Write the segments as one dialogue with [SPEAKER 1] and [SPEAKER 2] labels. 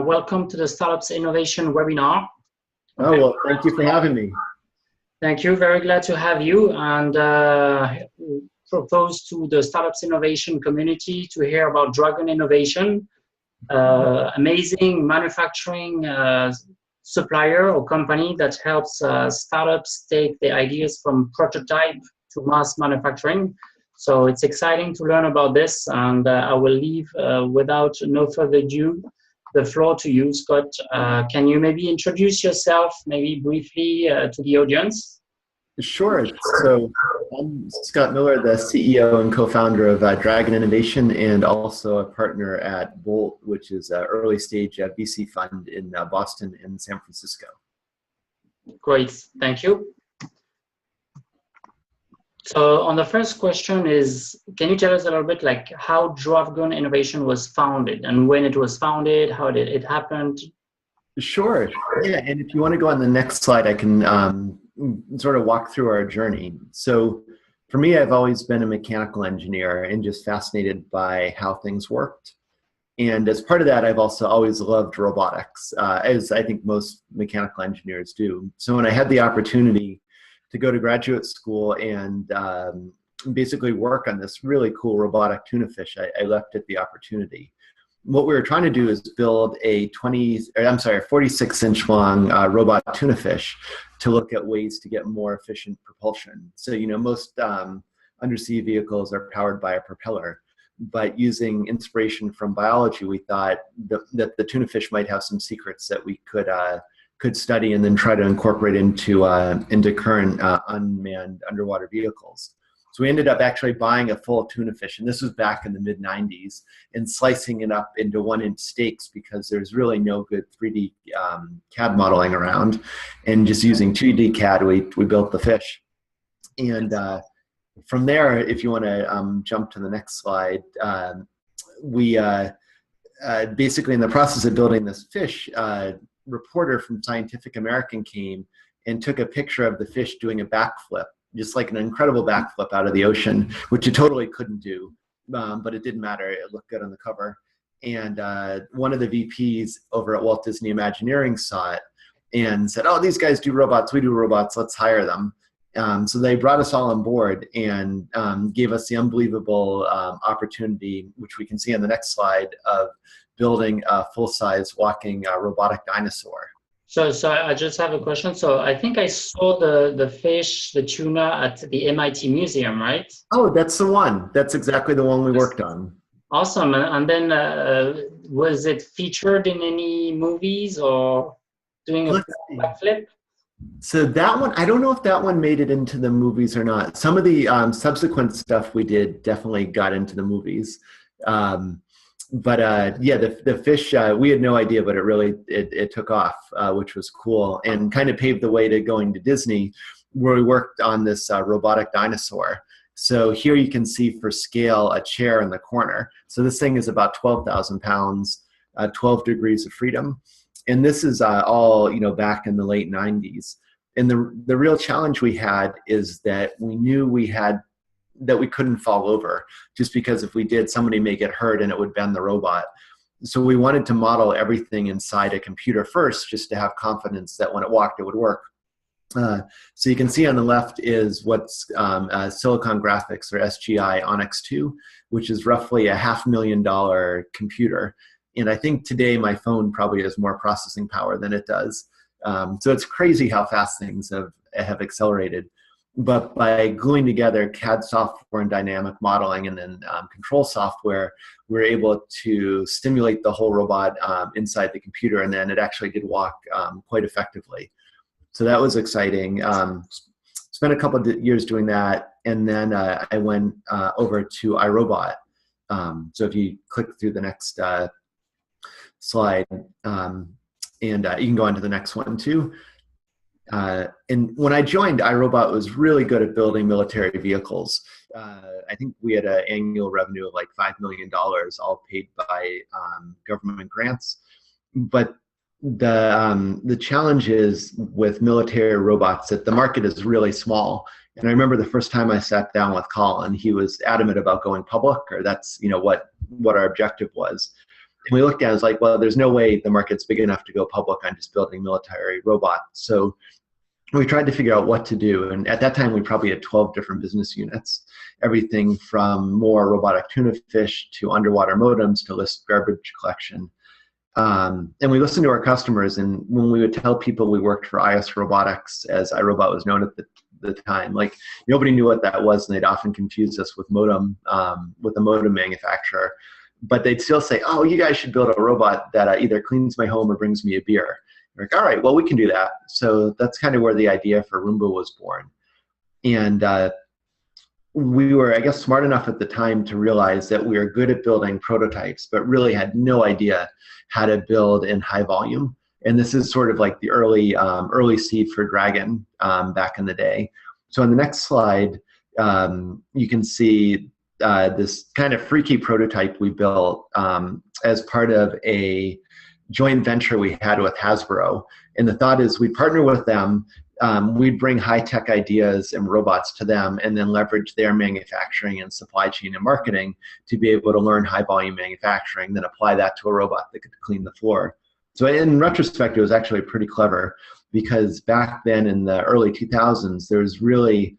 [SPEAKER 1] Welcome to the Startups Innovation webinar.
[SPEAKER 2] Oh, well, thank you for having me.
[SPEAKER 1] Thank you. Very glad to have you, and propose to the Startups Innovation community to hear about Dragon Innovation, amazing manufacturing supplier or company that helps startups take the ideas from prototype to mass manufacturing. So it's exciting to learn about this, and I will leave without no further ado the floor to you, Scott. Can you maybe introduce yourself, maybe briefly, to the audience?
[SPEAKER 2] Sure. So I'm Scott Miller, the CEO and co-founder of Dragon Innovation, and also a partner at Bolt, which is an early-stage VC fund in Boston and San Francisco.
[SPEAKER 1] Great, thank you. So on the first question is, can you tell us a little bit like how Dragon Innovation was founded and when it was founded, how did it happen?
[SPEAKER 2] Sure. Yeah, and if you want to go on the next slide, I can sort of walk through our journey. So for me, I've always been a mechanical engineer and just fascinated by how things worked. And as part of that, I've also always loved robotics, as I think most mechanical engineers do. So when I had the opportunity to go to graduate school and basically work on this really cool robotic tuna fish, I leapt at the opportunity. What we were trying to do is build a 46-inch long robot tuna fish to look at ways to get more efficient propulsion. So, you know, most undersea vehicles are powered by a propeller, but using inspiration from biology, we thought that the tuna fish might have some secrets that we could study and then try to incorporate into current unmanned underwater vehicles. So we ended up actually buying a full tuna fish, and this was back in the mid-90s, and slicing it up into 1-inch steaks because there's really no good 3D CAD modeling around. And just using 2D CAD, we built the fish. And from there, if you want to jump to the next slide, we basically in the process of building this fish, reporter from Scientific American came and took a picture of the fish doing a backflip, just like an incredible backflip out of the ocean, which it totally couldn't do, but it didn't matter. It looked good on the cover. And one of the VPs over at Walt Disney Imagineering saw it and said, oh, these guys do robots, we do robots, let's hire them. So they brought us all on board and gave us the unbelievable opportunity, which we can see on the next slide, of building a full-size walking robotic dinosaur.
[SPEAKER 1] So I just have a question. So I think I saw the fish, the tuna, at the MIT Museum, right?
[SPEAKER 2] Oh, that's the one. That's exactly the one we worked on.
[SPEAKER 1] Awesome. And then was it featured in any movies or doing a backflip?
[SPEAKER 2] So that one, I don't know if that one made it into the movies or not. Some of the subsequent stuff we did definitely got into the movies. But yeah, the fish, we had no idea, but it took off, which was cool and kind of paved the way to going to Disney, where we worked on this robotic dinosaur. So here you can see for scale a chair in the corner. So this thing is about 12,000 pounds, 12 degrees of freedom. And this is all, you know, back in the late 90s. And the real challenge we had is that we knew that we couldn't fall over, just because if we did, somebody may get hurt and it would bend the robot. So we wanted to model everything inside a computer first, just to have confidence that when it walked, it would work. So you can see on the left is what's Silicon Graphics, or SGI Onyx 2, which is roughly a $500,000 computer. And I think today my phone probably has more processing power than it does. So it's crazy how fast things have accelerated. But by gluing together CAD software and dynamic modeling and then control software, we're able to stimulate the whole robot inside the computer, and then it actually did walk quite effectively. So that was exciting. Spent a couple of years doing that, and then I went over to iRobot. So if you click through the next slide, and you can go on to the next one too. And when I joined, iRobot was really good at building military vehicles. I think we had an annual revenue of like $5 million, all paid by government grants. But the challenge is with military robots that the market is really small. And I remember the first time I sat down with Colin, he was adamant about going public, or that's, you know, what our objective was. And we looked at it, it was like, well, there's no way the market's big enough to go public on just building military robots. So we tried to figure out what to do. And at that time, we probably had 12 different business units, everything from more robotic tuna fish to underwater modems to list garbage collection. And we listened to our customers, and when we would tell people we worked for IS Robotics, as iRobot was known at the time, like nobody knew what that was, and they'd often confuse us with with a modem manufacturer. But they'd still say, oh, you guys should build a robot that either cleans my home or brings me a beer. We're like, all right, well, we can do that. So that's kind of where the idea for Roomba was born. And we were, I guess, smart enough at the time to realize that we were good at building prototypes, but really had no idea how to build in high volume. And this is sort of like the early seed for Dragon back in the day. So on the next slide, you can see this kind of freaky prototype we built as part of a joint venture we had with Hasbro. And the thought is we'd partner with them, we'd bring high-tech ideas and robots to them, and then leverage their manufacturing and supply chain and marketing to be able to learn high-volume manufacturing, then apply that to a robot that could clean the floor. So in retrospect, it was actually pretty clever, because back then in the early 2000s, there was really,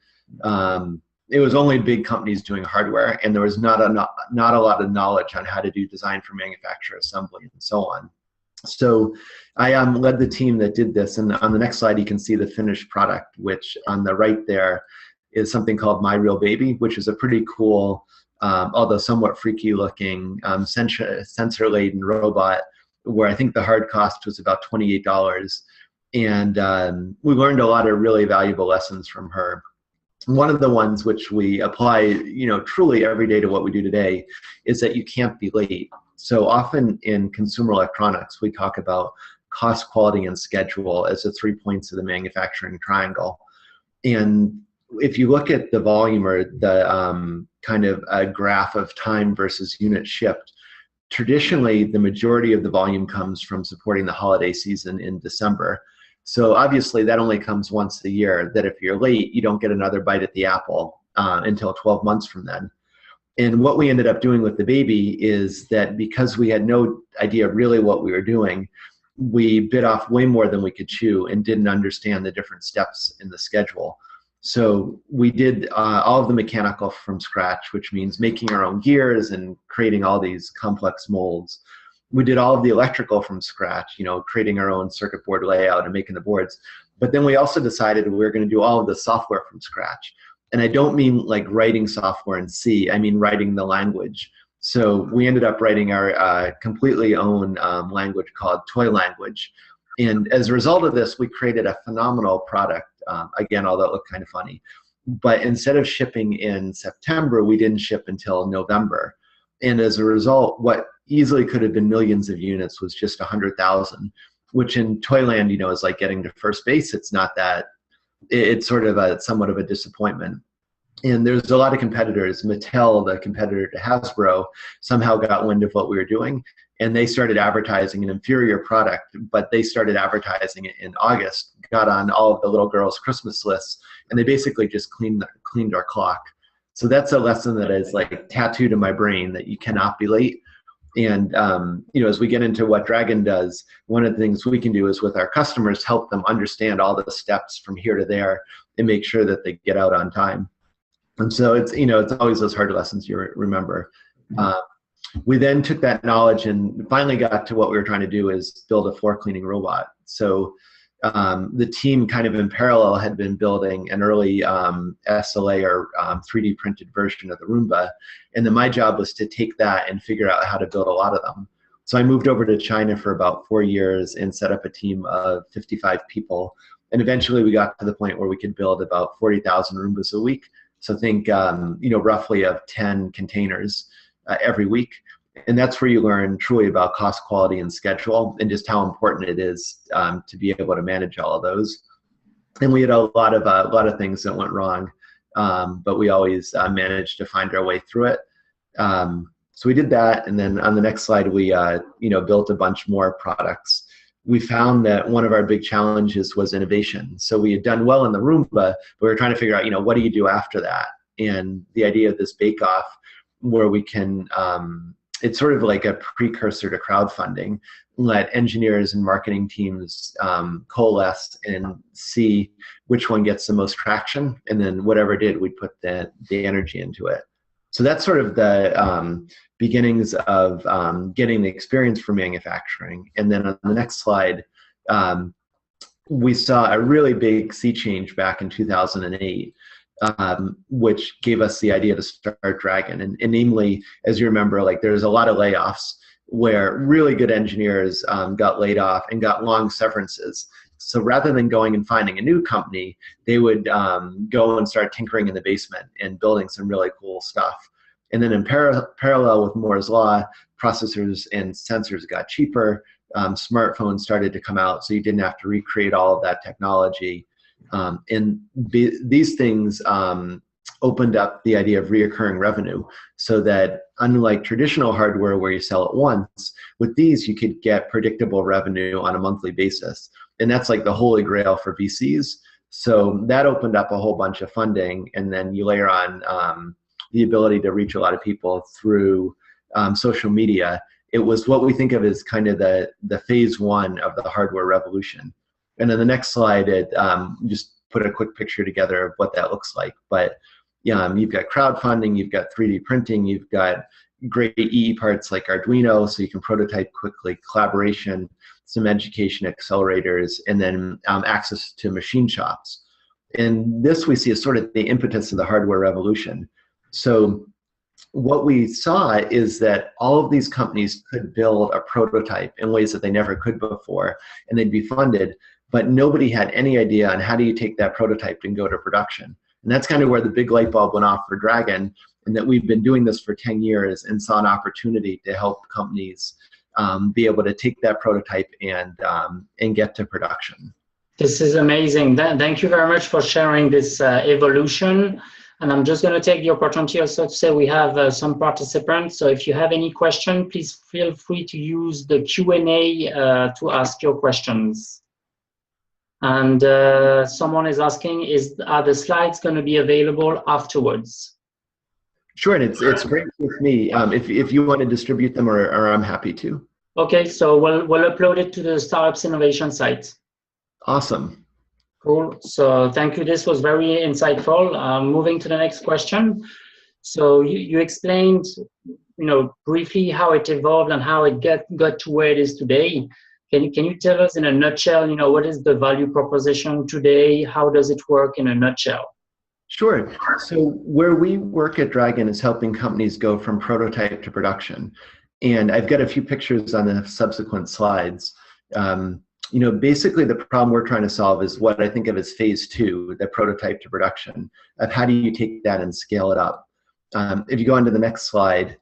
[SPEAKER 2] it was only big companies doing hardware, and there was not a lot of knowledge on how to do design for manufacture, assembly, and so on. So I led the team that did this, and on the next slide you can see the finished product, which on the right there is something called My Real Baby, which is a pretty cool, although somewhat freaky looking sensor-laden robot, where I think the hard cost was about $28. And we learned a lot of really valuable lessons from her. One of the ones which we apply, truly every day to what we do today, is that you can't be late. So often in consumer electronics, we talk about cost, quality, and schedule as the 3 points of the manufacturing triangle. And if you look at the volume, or the kind of a graph of time versus units shipped, traditionally the majority of the volume comes from supporting the holiday season in December. So obviously that only comes once a year, that if you're late, you don't get another bite at the apple until 12 months from then. And what we ended up doing with the baby is that because we had no idea really what we were doing, we bit off way more than we could chew and didn't understand the different steps in the schedule. So we did all of the mechanical from scratch, which means making our own gears and creating all these complex molds. We did all of the electrical from scratch, creating our own circuit board layout and making the boards. But then we also decided we were going to do all of the software from scratch. And I don't mean like writing software in C, I mean writing the language. So we ended up writing our completely own language called Toy Language. And as a result of this, we created a phenomenal product, again, although it looked kind of funny. But instead of shipping in September, we didn't ship until November. And as a result, what easily could have been millions of units was just 100,000, which in Toyland, is like getting to first base. It's not that. It's sort of somewhat of a disappointment. And there's a lot of competitors. Mattel, the competitor to Hasbro, somehow got wind of what we were doing, and they started advertising an inferior product, but they started advertising it in August, got on all of the little girls' Christmas lists, and they basically just cleaned our clock. So that's a lesson that is like tattooed in my brain, that you cannot be late. And as we get into what Dragon does, one of the things we can do is with our customers, help them understand all the steps from here to there and make sure that they get out on time. And so it's always those hard lessons you remember. We then took that knowledge and finally got to what we were trying to do, is build a floor cleaning robot. So the team kind of in parallel had been building an early SLA or 3D printed version of the Roomba. And then my job was to take that and figure out how to build a lot of them. So I moved over to China for about 4 years and set up a team of 55 people. And eventually we got to the point where we could build about 40,000 Roombas a week. So think, roughly of 10 containers every week. And that's where you learn truly about cost, quality, and schedule, and just how important it is to be able to manage all of those. And we had a lot of things that went wrong, but we always managed to find our way through it. So we did that, and then on the next slide, we built a bunch more products. We found that one of our big challenges was innovation. So we had done well in the Roomba, but we were trying to figure out, what do you do after that? And the idea of this bake-off, where we can it's sort of like a precursor to crowdfunding. Let engineers and marketing teams coalesce and see which one gets the most traction, and then whatever did, we put the energy into it. So that's sort of the beginnings of getting the experience for manufacturing. And then on the next slide, we saw a really big sea change back in 2008, which gave us the idea to start Dragon. And namely, as you remember, like there's a lot of layoffs where really good engineers got laid off and got long severances. So rather than going and finding a new company, they would go and start tinkering in the basement and building some really cool stuff. And then in parallel with Moore's Law, processors and sensors got cheaper. Smartphones started to come out, so you didn't have to recreate all of that technology. And these things opened up the idea of reoccurring revenue, so that unlike traditional hardware where you sell it once, with these you could get predictable revenue on a monthly basis. And that's like the holy grail for VCs. So that opened up a whole bunch of funding, and then you layer on the ability to reach a lot of people through social media. It was what we think of as kind of the phase one of the hardware revolution. And then the next slide, it just put a quick picture together of what that looks like. But you've got crowdfunding, you've got 3D printing, you've got great EE parts like Arduino, so you can prototype quickly, collaboration, some education accelerators, and then access to machine shops. And this we see as sort of the impetus of the hardware revolution. So what we saw is that all of these companies could build a prototype in ways that they never could before, and they'd be funded, but nobody had any idea on how do you take that prototype and go to production. And that's kind of where the big light bulb went off for Dragon, and that we've been doing this for 10 years and saw an opportunity to help companies be able to take that prototype and get to production.
[SPEAKER 1] This is amazing. Thank you very much for sharing this evolution. And I'm just going to take the opportunity also to say we have some participants. So if you have any question, please feel free to use the Q&A to ask your questions. And someone is asking, are the slides going to be available afterwards?
[SPEAKER 2] Sure, and it's great with me. If you want to distribute them, or I'm happy to.
[SPEAKER 1] Okay, so we'll upload it to the Startups Innovation site.
[SPEAKER 2] Awesome.
[SPEAKER 1] Cool. So thank you. This was very insightful. Moving to the next question. So you explained, briefly how it evolved and how it got to where it is today. Can you tell us in a nutshell, what is the value proposition today? How does it work in a nutshell?
[SPEAKER 2] Sure. So where we work at Dragon is helping companies go from prototype to production. And I've got a few pictures on the subsequent slides. Basically the problem we're trying to solve is what I think of as phase two, the prototype to production, of how do you take that and scale it up. If you go on to the next slide,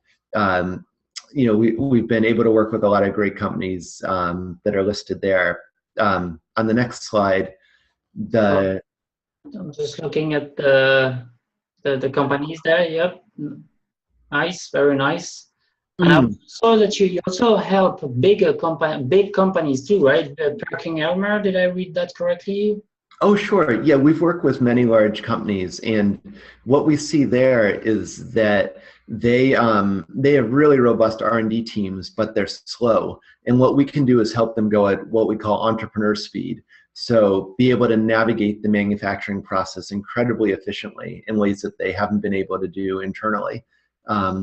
[SPEAKER 2] we've been able to work with a lot of great companies that are listed there. On the next slide,
[SPEAKER 1] I'm just looking at the companies there. Yep, nice, very nice. And I saw that you also help big companies too, right? Perkin-Elmer, did I read that correctly?
[SPEAKER 2] Oh, sure. Yeah, we've worked with many large companies, and what we see there is that they have really robust R&D teams, but they're slow. And what we can do is help them go at what we call entrepreneur speed. So be able to navigate the manufacturing process incredibly efficiently in ways that they haven't been able to do internally.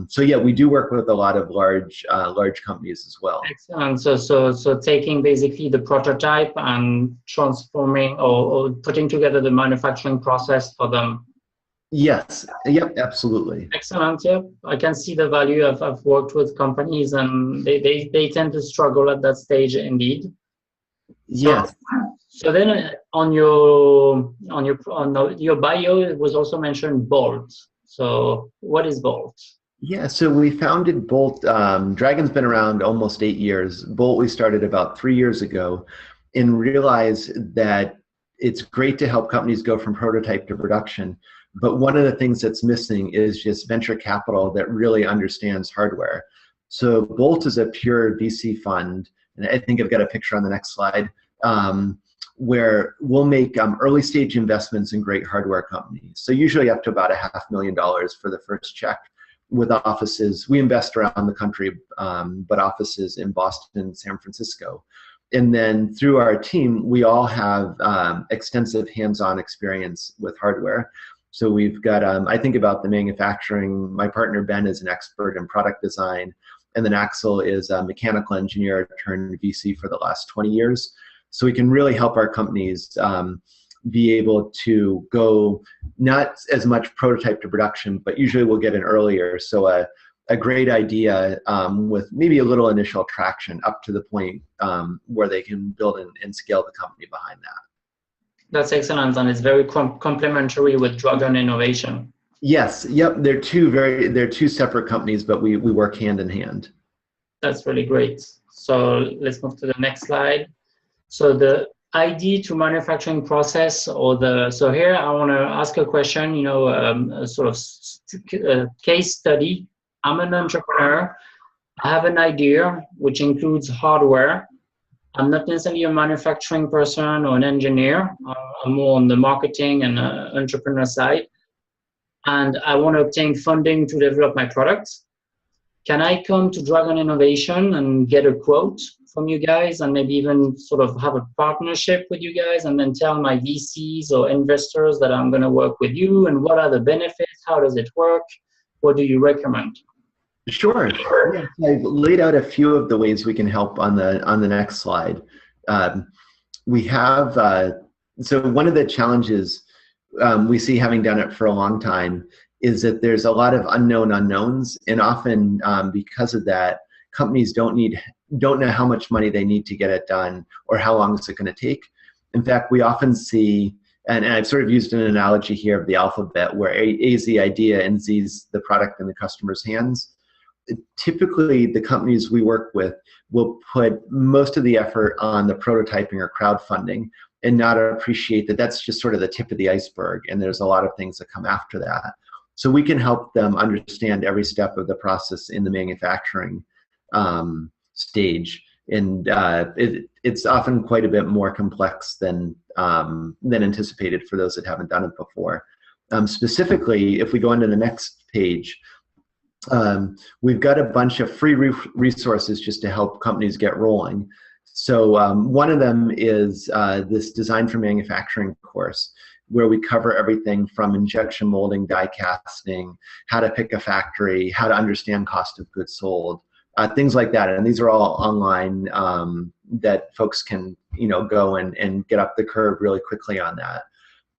[SPEAKER 2] So yeah, we do work with a lot of large companies as well.
[SPEAKER 1] Excellent. So taking basically the prototype and transforming or putting together the manufacturing process for them.
[SPEAKER 2] Yes. Yep. Absolutely.
[SPEAKER 1] Excellent. Yep. I can see the value. I've worked with companies, and they tend to struggle at that stage, indeed.
[SPEAKER 2] Yes.
[SPEAKER 1] So then on your bio, it was also mentioned Bolt. So what is Bolt?
[SPEAKER 2] Yeah, so we founded Bolt. Dragon's been around almost 8 years. Bolt we started about 3 years ago, and realized that it's great to help companies go from prototype to production. But one of the things that's missing is just venture capital that really understands hardware. So Bolt is a pure VC fund, and I think I've got a picture on the next slide, where we'll make early stage investments in great hardware companies. So usually up to about $500,000 for the first check. with offices. We invest around the country, but offices in Boston, San Francisco. And then through our team, we all have extensive hands-on experience with hardware. So we've got, I think about the manufacturing, my partner Ben is an expert in product design, and then Axel is a mechanical engineer turned VC for the last 20 years. So we can really help our companies be able to go not as much prototype to production, but usually we'll get in earlier. So a great idea with maybe a little initial traction up to the point where they can build and scale the company behind that.
[SPEAKER 1] That's excellent, and it's very complementary with Dragon Innovation.
[SPEAKER 2] Yes, yep, they're two separate companies, but we work hand in hand.
[SPEAKER 1] That's really great. So let's move to the next slide. So the ID to manufacturing process, so here I want to ask a question, a sort of case study. I'm an entrepreneur. I have an idea which includes hardware. I'm not necessarily a manufacturing person or an engineer. I'm more on the marketing and entrepreneur side. And I want to obtain funding to develop my product. Can I come to Dragon Innovation and get a quote from you guys and maybe even sort of have a partnership with you guys and then tell my VCs or investors that I'm going to work with you? And what are the benefits? How does it work? What do you recommend?
[SPEAKER 2] Sure. Yeah, I've laid out a few of the ways we can help on the next slide. We have so one of the challenges we see, having done it for a long time, is that there's a lot of unknown unknowns, and often because of that, companies don't know how much money they need to get it done or how long is it going to take. In fact, we often see, and I've sort of used an analogy here of the alphabet, where A is the idea and Z is the product in the customer's hands. Typically, the companies we work with will put most of the effort on the prototyping or crowdfunding and not appreciate that that's just sort of the tip of the iceberg, and there's a lot of things that come after that. So we can help them understand every step of the process in the manufacturing stage, and it's often quite a bit more complex than anticipated for those that haven't done it before. Specifically, if we go into the next page, we've got a bunch of free resources just to help companies get rolling. So one of them is this Design for Manufacturing course, where we cover everything from injection molding, die casting, how to pick a factory, how to understand cost of goods sold, things like that. And these are all online that folks can go and get up the curve really quickly on that.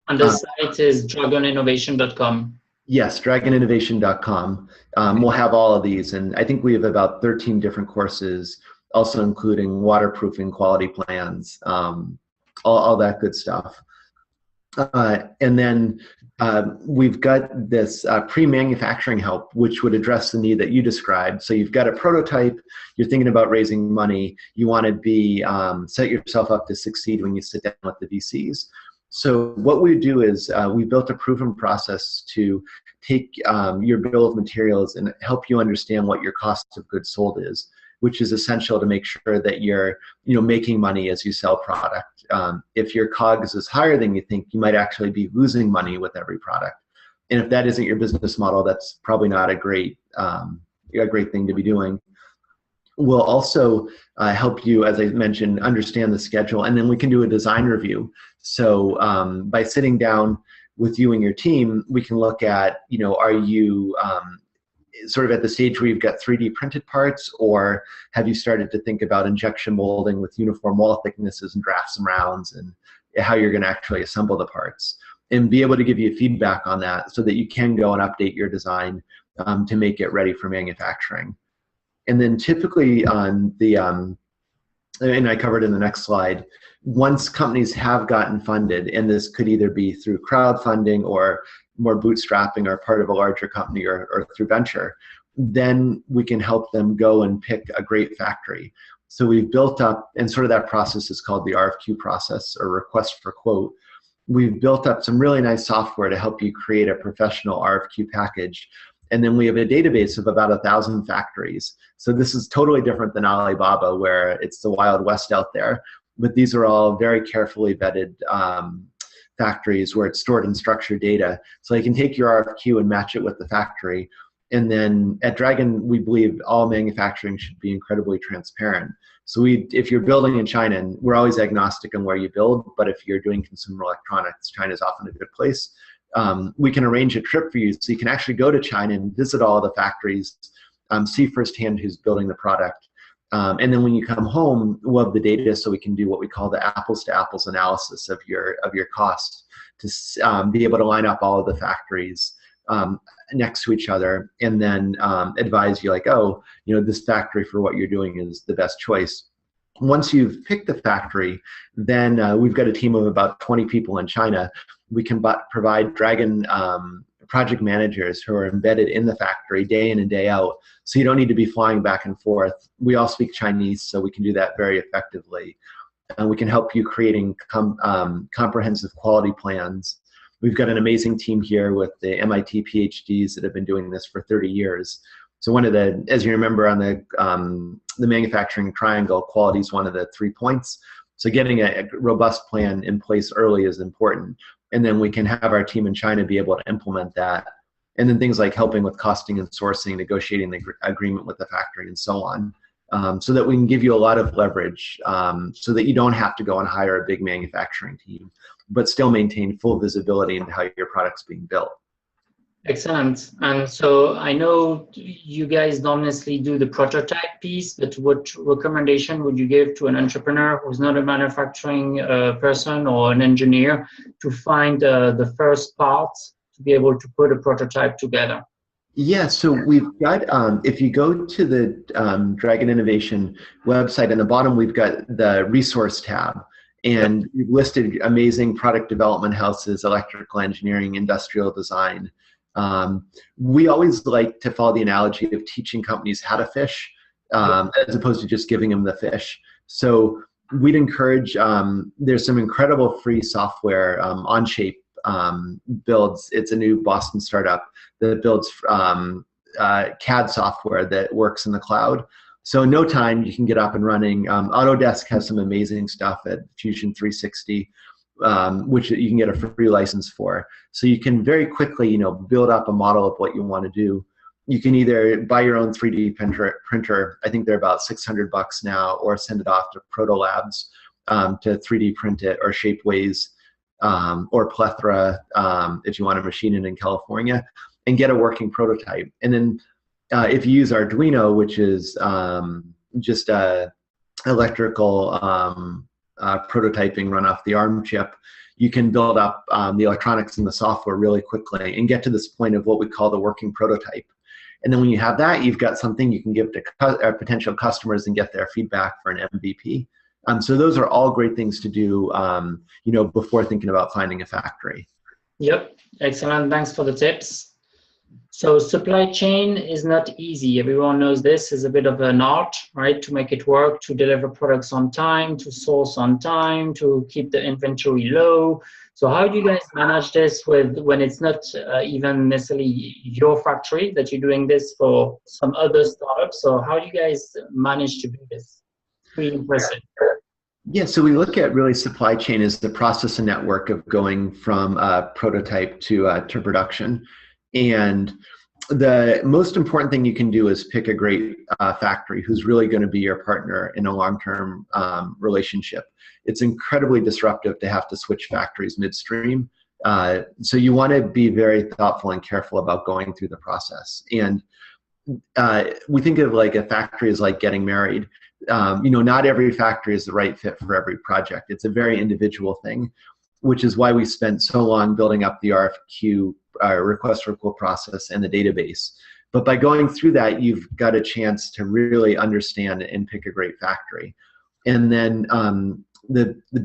[SPEAKER 1] And the site is dragoninnovation.com.
[SPEAKER 2] Yes, dragoninnovation.com. We'll have all of these, and I think we have about 13 different courses, also including waterproofing, quality plans, all that good stuff. And then we've got this pre-manufacturing help, which would address the need that you described. So you've got a prototype, you're thinking about raising money, you want to be set yourself up to succeed when you sit down with the VCs. So what we do is we built a proven process to take your bill of materials and help you understand what your cost of goods sold is, which is essential to make sure that you're making money as you sell product. If your COGS is higher than you think, you might actually be losing money with every product. And if that isn't your business model, that's probably not a great thing to be doing. We'll also help you, as I mentioned, understand the schedule, and then we can do a design review. So by sitting down with you and your team, we can look at, are you sort of at the stage where you've got 3D printed parts, or have you started to think about injection molding with uniform wall thicknesses and drafts and rounds, and how you're going to actually assemble the parts, and be able to give you feedback on that so that you can go and update your design to make it ready for manufacturing. And then typically on the, and I covered in the next slide, once companies have gotten funded, and this could either be through crowdfunding or more bootstrapping or part of a larger company or through venture, then we can help them go and pick a great factory. So we've built up, and sort of that process is called the RFQ process, or request for quote. We've built up some really nice software to help you create a professional RFQ package. And then we have a database of about 1,000 factories. So this is totally different than Alibaba, where it's the Wild West out there. But these are all very carefully vetted factories where it's stored in structured data. So you can take your RFQ and match it with the factory. And then at Dragon, we believe all manufacturing should be incredibly transparent. So if you're building in China, and we're always agnostic on where you build, but if you're doing consumer electronics, China is often a good place. We can arrange a trip for you so you can actually go to China and visit all the factories, see firsthand who's building the product. And then when you come home, we'll have the data so we can do what we call the apples to apples analysis of your cost to be able to line up all of the factories next to each other, and then advise you like, oh, this factory for what you're doing is the best choice. Once you've picked the factory, then we've got a team of about 20 people in China. We can provide Dragon project managers who are embedded in the factory day in and day out. So you don't need to be flying back and forth. We all speak Chinese, so we can do that very effectively. And we can help you creating comprehensive quality plans. We've got an amazing team here with the MIT PhDs that have been doing this for 30 years. So one of the, as you remember on the manufacturing triangle, quality is one of the 3 points. So getting a robust plan in place early is important. And then we can have our team in China be able to implement that. And then things like helping with costing and sourcing, negotiating the agreement with the factory and so on. So that we can give you a lot of leverage so that you don't have to go and hire a big manufacturing team, but still maintain full visibility into how your product's being built.
[SPEAKER 1] Excellent. And so I know you guys don't necessarily do the prototype piece, but what recommendation would you give to an entrepreneur who's not a manufacturing person or an engineer to find the first parts to be able to put a prototype together?
[SPEAKER 2] Yeah, so we've got, if you go to the Dragon Innovation website, in the bottom we've got the resource tab. And we've listed amazing product development houses, electrical engineering, industrial design. We always like to follow the analogy of teaching companies how to fish as opposed to just giving them the fish. So we'd encourage, there's some incredible free software, Onshape builds, it's a new Boston startup that builds CAD software that works in the cloud. So in no time, you can get up and running. Autodesk has some amazing stuff at Fusion 360, which you can get a free license for. So you can very quickly, build up a model of what you want to do. You can either buy your own 3D printer. I think they're about $600 now, or send it off to Proto Labs to 3D print it, or Shapeways, or Plethora if you want to machine it in California, and get a working prototype. And then if you use Arduino, which is just electrical prototyping run off the ARM chip, you can build up the electronics and the software really quickly and get to this point of what we call the working prototype. And then when you have that, you've got something you can give to potential customers and get their feedback for an MVP. So those are all great things to do, before thinking about finding a factory.
[SPEAKER 1] Yep, excellent. Thanks for the tips. So supply chain is not easy. Everyone knows this is a bit of an art, right? To make it work, to deliver products on time, to source on time, to keep the inventory low. So how do you guys manage this when it's not even necessarily your factory, that you're doing this for some other startups? So how do you guys manage to do this? Pretty impressive.
[SPEAKER 2] Yeah, so we look at really supply chain as the process and network of going from prototype to production. And the most important thing you can do is pick a great factory who's really going to be your partner in a long-term relationship. It's incredibly disruptive to have to switch factories midstream. So you want to be very thoughtful and careful about going through the process. And we think of like a factory as like getting married. Not every factory is the right fit for every project. It's a very individual thing, which is why we spent so long building up the RFQ, request for quote process, and the database. But by going through that, you've got a chance to really understand and pick a great factory. And then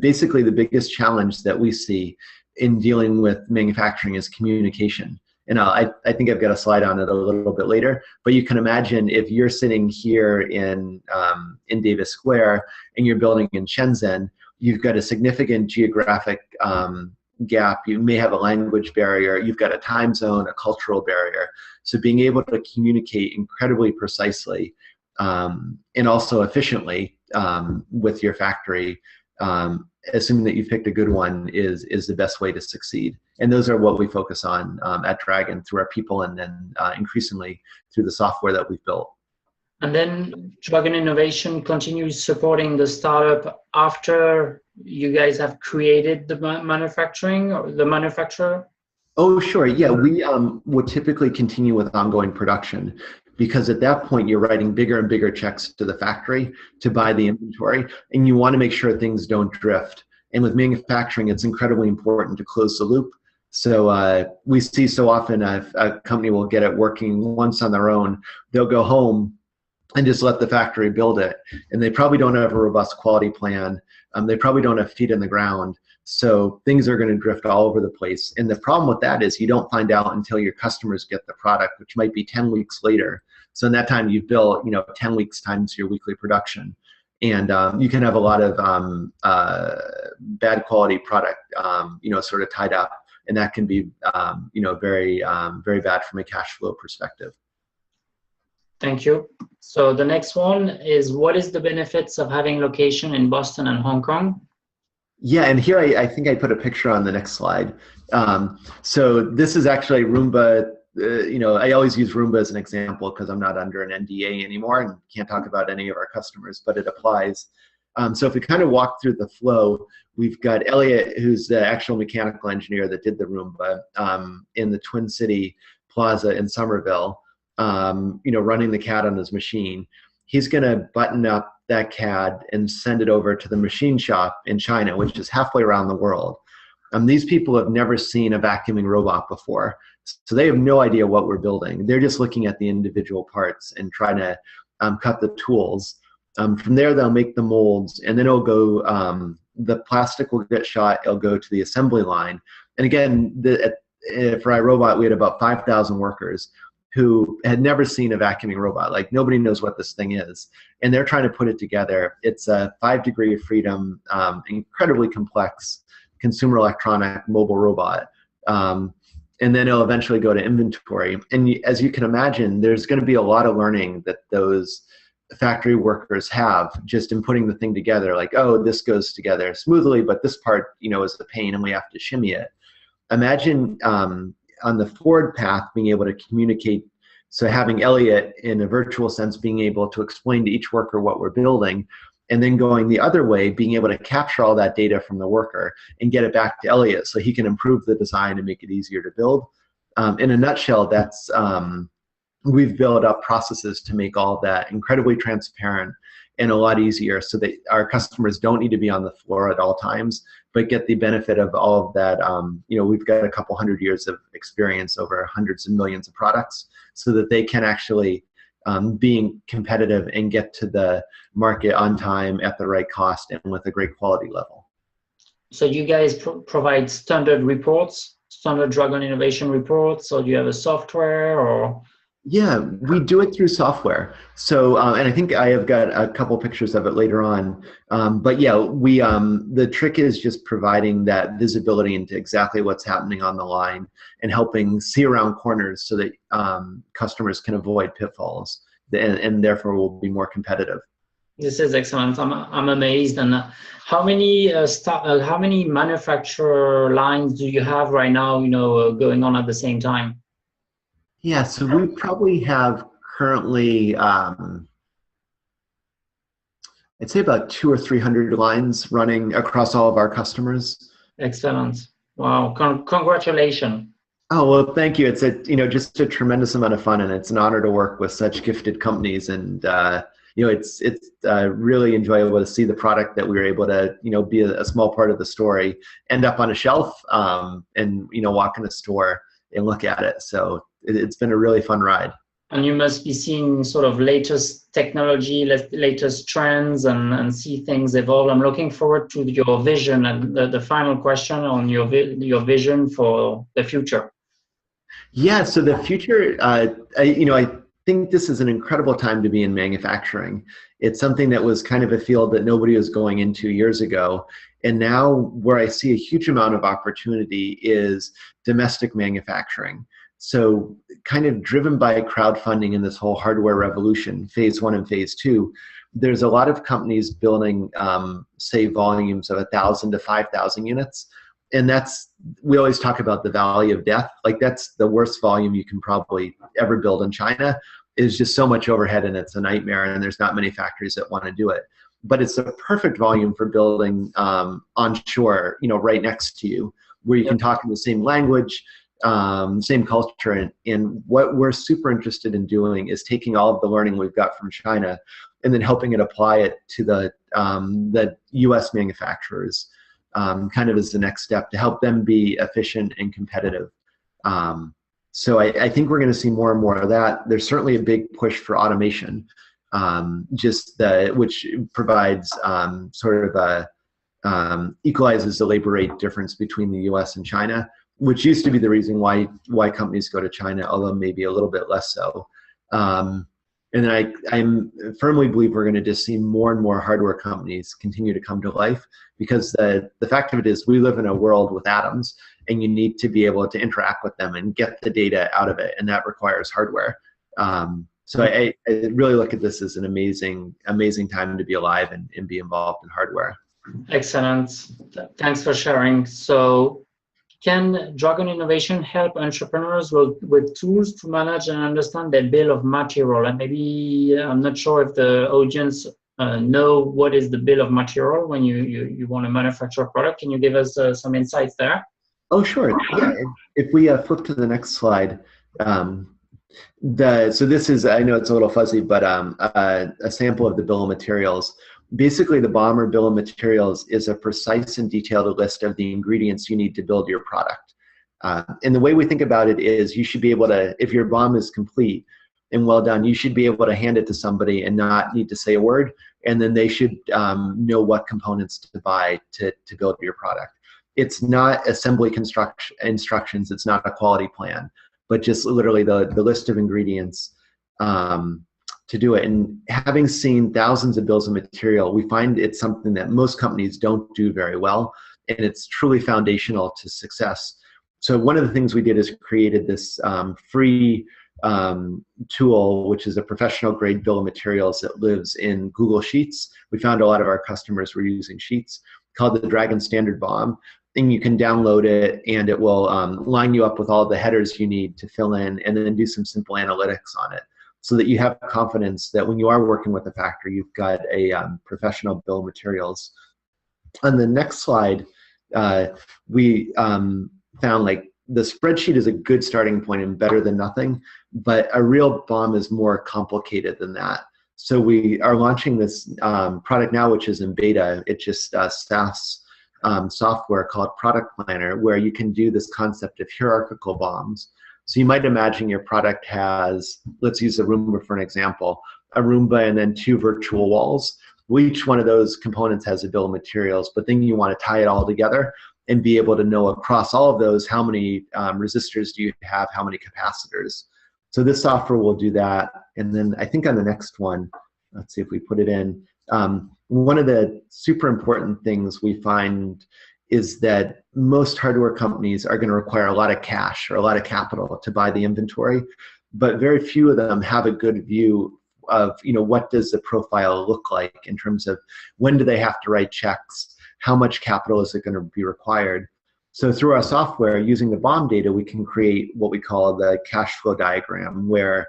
[SPEAKER 2] basically the biggest challenge that we see in dealing with manufacturing is communication. And I think I've got a slide on it a little bit later, but you can imagine if you're sitting here in Davis Square and you're building in Shenzhen, you've got a significant geographic gap. You may have a language barrier. You've got a time zone, a cultural barrier. So being able to communicate incredibly precisely and also efficiently with your factory, assuming that you've picked a good one, is the best way to succeed. And those are what we focus on at Dragon through our people and then increasingly through the software that we've built.
[SPEAKER 1] And then Dragon Innovation continues supporting the startup after you guys have created the manufacturing or the manufacturer?
[SPEAKER 2] Oh, sure. Yeah, we would typically continue with ongoing production because at that point you're writing bigger and bigger checks to the factory to buy the inventory, and you want to make sure things don't drift. And with manufacturing, it's incredibly important to close the loop. So we see so often a company will get it working once on their own. They'll go home and just let the factory build it. And they probably don't have a robust quality plan. They probably don't have feet in the ground. So things are going to drift all over the place. And the problem with that is you don't find out until your customers get the product, which might be 10 weeks later. So in that time you've built, 10 weeks times your weekly production. And you can have a lot of bad quality product, sort of tied up. And that can be, very, very bad from a cash flow perspective.
[SPEAKER 1] Thank you. So the next one is, what is the benefits of having location in Boston and Hong Kong?
[SPEAKER 2] Yeah, and here I think I put a picture on the next slide. So this is actually Roomba. I always use Roomba as an example because I'm not under an NDA anymore and can't talk about any of our customers, but it applies. So if we kind of walk through the flow, we've got Elliot, who's the actual mechanical engineer that did the Roomba in the Twin City Plaza in Somerville, running the CAD on his machine. He's going to button up that CAD and send it over to the machine shop in China, which is halfway around the world. These people have never seen a vacuuming robot before, so they have no idea what we're building. They're just looking at the individual parts and trying to cut the tools. From there, they'll make the molds, and then it'll go, the plastic will get shot, it'll go to the assembly line. And again, for iRobot, we had about 5,000 workers who had never seen a vacuuming robot. Like, nobody knows what this thing is. And they're trying to put it together. It's a 5 degree of freedom, incredibly complex consumer electronic mobile robot. And then it'll eventually go to inventory. And as you can imagine, there's going to be a lot of learning that those factory workers have just in putting the thing together. Like, oh, this goes together smoothly, but this part, is a pain and we have to shimmy it. Imagine on the forward path being able to communicate, so having Elliot in a virtual sense being able to explain to each worker what we're building, and then going the other way, being able to capture all that data from the worker and get it back to Elliot so he can improve the design and make it easier to build. In a nutshell, that's we've built up processes to make all of that incredibly transparent and a lot easier so that our customers don't need to be on the floor at all times, but get the benefit of all of that. We've got a couple hundred years of experience over hundreds of millions of products so that they can actually being competitive and get to the market on time at the right cost and with a great quality level.
[SPEAKER 1] So you guys provide standard reports, standard Dragon Innovation reports, or do you have a software or?
[SPEAKER 2] Yeah, we do it through software. So, and I think I have got a couple pictures of it later on. But yeah, we the trick is just providing that visibility into exactly what's happening on the line and helping see around corners so that customers can avoid pitfalls and therefore will be more competitive.
[SPEAKER 1] This is excellent. I'm amazed. And how many manufacturer lines do you have right now? Going on at the same time?
[SPEAKER 2] Yeah, so we probably have currently, I'd say about 200 or 300 lines running across all of our customers.
[SPEAKER 1] Excellent. Wow, congratulations.
[SPEAKER 2] Oh, well, thank you. It's just a tremendous amount of fun, and it's an honor to work with such gifted companies. And it's really enjoyable to see the product that we were able to be a small part of the story end up on a shelf and walk in a store and look at it. So it's been a really fun ride.
[SPEAKER 1] And you must be seeing sort of latest technology, latest trends, and see things evolve. I'm looking forward to your vision and the final question on your vision for the future.
[SPEAKER 2] Yeah, so the future, I think this is an incredible time to be in manufacturing. It's something that was kind of a field that nobody was going into years ago. And now where I see a huge amount of opportunity is domestic manufacturing. So kind of driven by crowdfunding in this whole hardware revolution, phase 1 and phase 2, there's a lot of companies building, say, volumes of 1,000 to 5,000 units. and we always talk about the valley of death. Like that's the worst volume you can probably ever build in China. Is just so much overhead and it's a nightmare, and there's not many factories that want to do it. But it's a perfect volume for building onshore, right next to you, where you can talk in the same language, same culture. And what we're super interested in doing is taking all of the learning we've got from China and then helping it apply it to the US manufacturers, kind of as the next step to help them be efficient and competitive. So I think we're going to see more and more of that. There's certainly a big push for automation, which provides sort of equalizes the labor rate difference between the U.S. and China, which used to be the reason why companies go to China, although maybe a little bit less so. And I firmly believe we're going to just see more and more hardware companies continue to come to life, because the fact of it is we live in a world with atoms, and you need to be able to interact with them and get the data out of it, and that requires hardware. So I really look at this as an amazing time to be alive and be involved in hardware.
[SPEAKER 1] Excellent. Thanks for sharing. So can Dragon Innovation help entrepreneurs with tools to manage and understand their bill of material? And maybe, I'm not sure if the audience know what is the bill of material when you want to manufacture a product. Can you give us some insights there?
[SPEAKER 2] Oh, sure. Yeah. If we flip to the next slide, so this is, I know it's a little fuzzy, but a sample of the bill of materials. Basically, the BOM or bill of materials is a precise and detailed list of the ingredients you need to build your product. And the way we think about it is you should be able to, if your BOM is complete and well done, you should be able to hand it to somebody and not need to say a word, and then they should know what components to buy to build your product. It's not assembly instructions, it's not a quality plan, but just literally the list of ingredients to do it. And having seen thousands of bills of material, we find it's something that most companies don't do very well, and it's truly foundational to success. So one of the things we did is created this free tool, which is a professional grade bill of materials that lives in Google Sheets. We found a lot of our customers were using Sheets, called the Dragon Standard BOM. And you can download it, and it will line you up with all the headers you need to fill in, and then do some simple analytics on it, so that you have confidence that when you are working with a factory, you've got a professional bill of materials. On the next slide, we found like the spreadsheet is a good starting point and better than nothing, but a real BOM is more complicated than that. So we are launching this product now, which is in beta. It's just SaaS software called Product Planner, where you can do this concept of hierarchical BOMs. So you might imagine your product has, let's use a Roomba for an example, a Roomba and then 2 virtual walls. Each one of those components has a bill of materials, but then you want to tie it all together and be able to know across all of those how many resistors do you have, how many capacitors. So this software will do that. And then I think on the next one, let's see if we put it in. One of the super important things we find is that most hardware companies are going to require a lot of cash or a lot of capital to buy the inventory, but very few of them have a good view of, what does the profile look like in terms of when do they have to write checks, how much capital is it going to be required. So through our software, using the BOM data, we can create what we call the cash flow diagram, where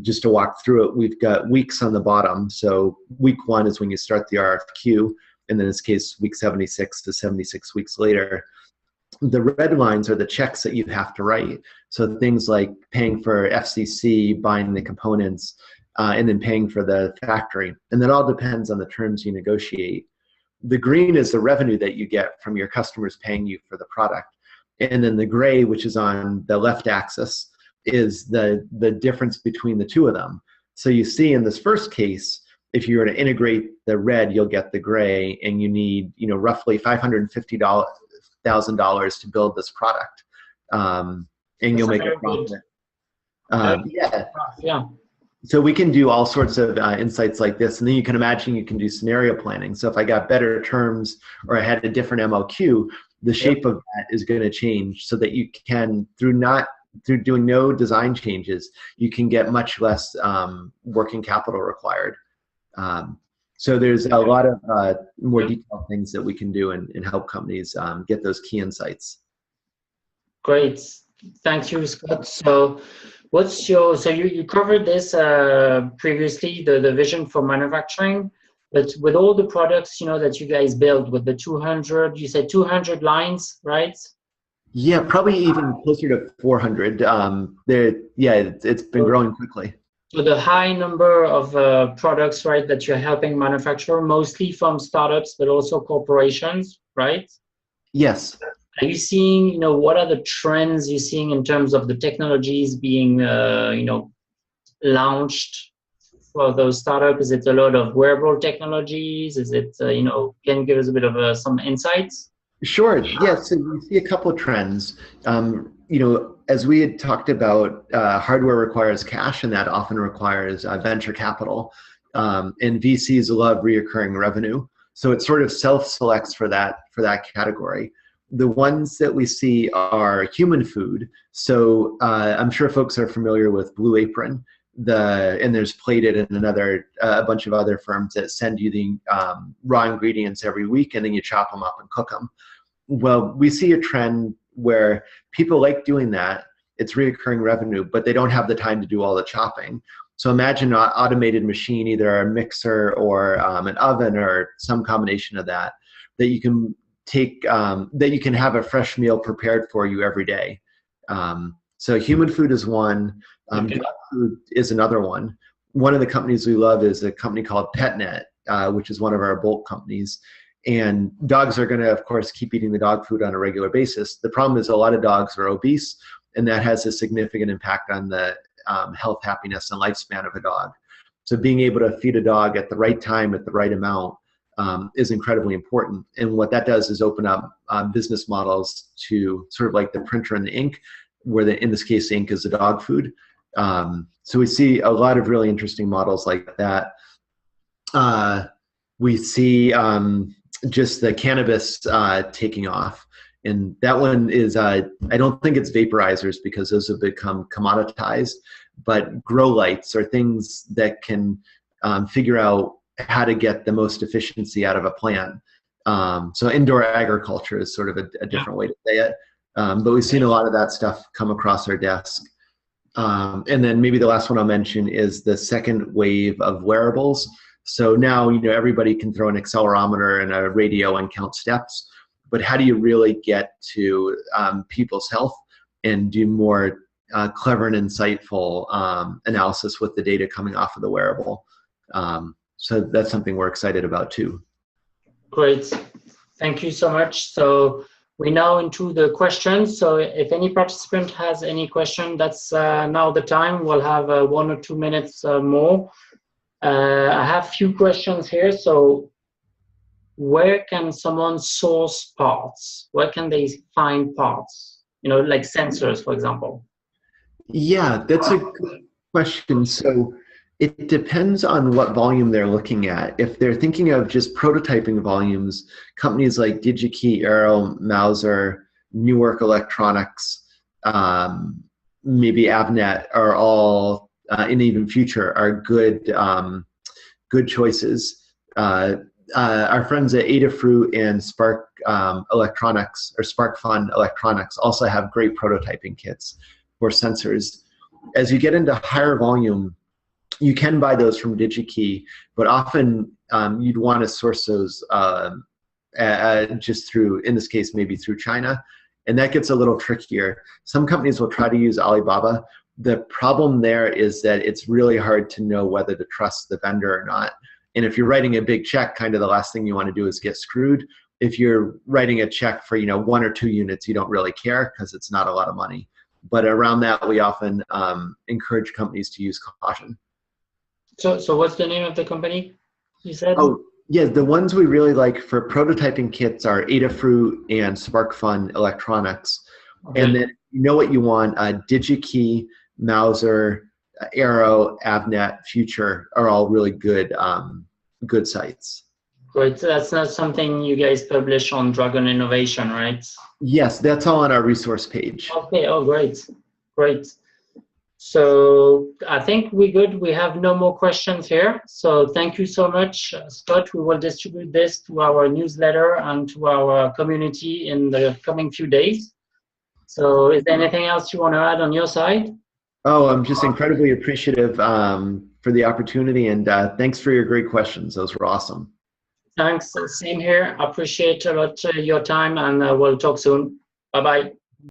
[SPEAKER 2] just to walk through it, we've got weeks on the bottom. So week 1 is when you start the RFQ, and in this case, week 76 to 76 weeks later. The red lines are the checks that you have to write. So things like paying for FCC, buying the components, and then paying for the factory. And that all depends on the terms you negotiate. The green is the revenue that you get from your customers paying you for the product. And then the gray, which is on the left axis, is the difference between the two of them. So you see in this first case, if you were to integrate the red, you'll get the gray, and you need roughly $550,000 to build this product, and you'll make a profit. Yeah. So we can do all sorts of insights like this, and then you can imagine you can do scenario planning. So if I got better terms or I had a different MOQ, the shape of that is going to change, so that you can, through doing no design changes, you can get much less working capital required. So there's a lot of more detailed things that we can do and help companies get those key insights.
[SPEAKER 1] Great. Thank you, Scott. So you covered this previously, the vision for manufacturing, but with all the products, that you guys build with the 200, you said 200 lines, right?
[SPEAKER 2] Yeah, probably even closer to 400. It's been growing quickly.
[SPEAKER 1] So the high number of products, right, that you're helping manufacture, mostly from startups, but also corporations, right?
[SPEAKER 2] Yes.
[SPEAKER 1] Are you seeing, what are the trends you're seeing in terms of the technologies being, launched for those startups? Is it a lot of wearable technologies? Is it, can you give us a bit of some insights?
[SPEAKER 2] Sure. Yeah. So we see a couple of trends. As we had talked about, hardware requires cash, and that often requires venture capital. And VCs love reoccurring revenue, so it sort of self-selects for that category. The ones that we see are human food. So I'm sure folks are familiar with Blue Apron. And there's Plated and a bunch of other firms that send you the raw ingredients every week, and then you chop them up and cook them. Well, we see a trend where people like doing that. It's reoccurring revenue, but they don't have the time to do all the chopping. So imagine an automated machine, either a mixer or an oven or some combination of that you can take, that you can have a fresh meal prepared for you every day. So human food is one. Dog food is another one. One of the companies we love is a company called PetNet, which is one of our Bolt companies. And dogs are going to, of course, keep eating the dog food on a regular basis. The problem is a lot of dogs are obese, and that has a significant impact on the health, happiness, and lifespan of a dog. So being able to feed a dog at the right time, at the right amount, is incredibly important. And what that does is open up business models to sort of like the printer and the ink, where in this case, the ink is the dog food. So we see a lot of really interesting models like that. We see just the cannabis taking off. And that one is, I don't think it's vaporizers because those have become commoditized, but grow lights are things that can figure out how to get the most efficiency out of a plant. So indoor agriculture is sort of a different way to say it. But we've seen a lot of that stuff come across our desk. And then maybe the last one I'll mention is the second wave of wearables. So now, everybody can throw an accelerometer and a radio and count steps, but how do you really get to people's health and do more clever and insightful analysis with the data coming off of the wearable? So that's something we're excited about too. Great.
[SPEAKER 1] Thank you so much. So we're now into the questions. So if any participant has any question, that's now the time. We'll have 1 or 2 minutes more. I have a few questions here. So where can someone source parts? Where can they find parts? Like sensors, for example.
[SPEAKER 2] Yeah, that's a good question. So it depends on what volume they're looking at. If they're thinking of just prototyping volumes, companies like DigiKey, Arrow, Mouser, Newark Electronics, maybe Avnet are all, and even Future are good choices. Our friends at Adafruit and Spark Electronics or SparkFun Electronics also have great prototyping kits for sensors. As you get into higher volume, you can buy those from DigiKey, but often you'd want to source those just through, in this case, maybe through China, and that gets a little trickier. Some companies will try to use Alibaba. The problem there is that it's really hard to know whether to trust the vendor or not. And if you're writing a big check, kind of the last thing you want to do is get screwed. If you're writing a check for 1 or 2 units, you don't really care because it's not a lot of money. But around that, we often encourage companies to use caution.
[SPEAKER 1] So what's the name of the company you said?
[SPEAKER 2] Oh, yeah, the ones we really like for prototyping kits are Adafruit and SparkFun Electronics. Okay. And then you know what you want, DigiKey, Mouser, Arrow, Avnet, Future are all really good good sites.
[SPEAKER 1] Great. So that's not something you guys publish on Dragon Innovation, right?
[SPEAKER 2] Yes, that's all on our resource page.
[SPEAKER 1] Okay. Oh, great. Great. So I think we're good. We have no more questions here. So thank you so much, Scott. We will distribute this to our newsletter and to our community in the coming few days. So is there anything else you want to add on your side?
[SPEAKER 2] Oh, I'm just incredibly appreciative for the opportunity, and thanks for your great questions. Those were awesome.
[SPEAKER 1] Thanks. Same here. Appreciate a lot your time, and we'll talk soon. Bye-bye.